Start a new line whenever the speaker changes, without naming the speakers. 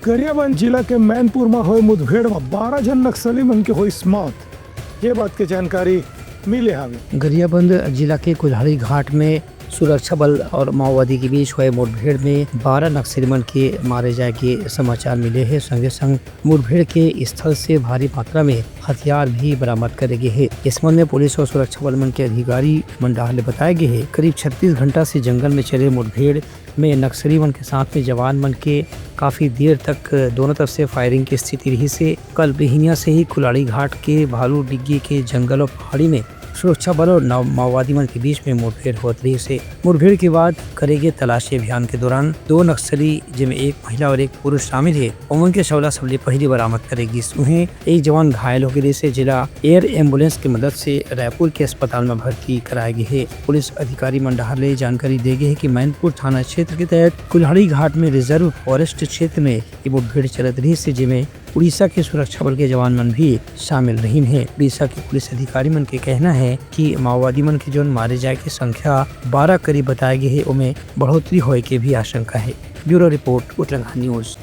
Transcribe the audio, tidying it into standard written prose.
गरियाबंद जिला के मैनपुर में हुई मुठभेड़ में 12 जन नक्सली मन के हुई मौत। ये बात की जानकारी मिले हवे।
गरियाबंद जिला के कुल्हाड़ी घाट में सुरक्षा बल और माओवादी के बीच हुए मुठभेड़ में 12 नक्सली मन के मारे जाए के समाचार मिले हैं। संगे संग मुठभेड़ के स्थल से भारी मात्रा में हथियार भी बरामद करे गए हैं। इस संबंध में पुलिस और सुरक्षा बल मन के अधिकारी मंडाह ने बताया गया है। करीब 36 घंटा से जंगल में चले मुठभेड़ में नक्सली मन के साथ में जवान मन के काफी देर तक दोनों तरफ से फायरिंग की स्थिति रही से कल बिहिनिया से ही कुल्हाड़ी घाट के भालू डिग्गी के जंगल और पहाड़ी में सुरक्षा बल और माओवादी मन के बीच में मुठभेड़ होती रही से मुठभेड़ के बाद करे गए तलाशी अभियान के दौरान 2 नक्सली जिनमें एक महिला और एक पुरुष शामिल है उमन के शवला सबले पहली बरामद करेगी। उन्हें एक जवान घायल हो गए से जिला एयर एम्बुलेंस की मदद से रायपुर के अस्पताल में भर्ती कराया गया है। पुलिस अधिकारी मंडाहर ने जानकारी दे गई है कि मैनपुर थाना क्षेत्र के तहत कुल्हाड़ी घाट में रिजर्व फॉरेस्ट क्षेत्र में ये मुठभेड़ चलत रही से जिसमें उड़ीसा के सुरक्षा बल के जवान मन भी शामिल रही है। उड़ीसा के पुलिस अधिकारी मन के कहना है कि माओवादी मन के जो मारे जाए की संख्या 12 करीब बताया गया है, उनमें बढ़ोतरी होने की भी आशंका है। Bureau report Uttarakhand news.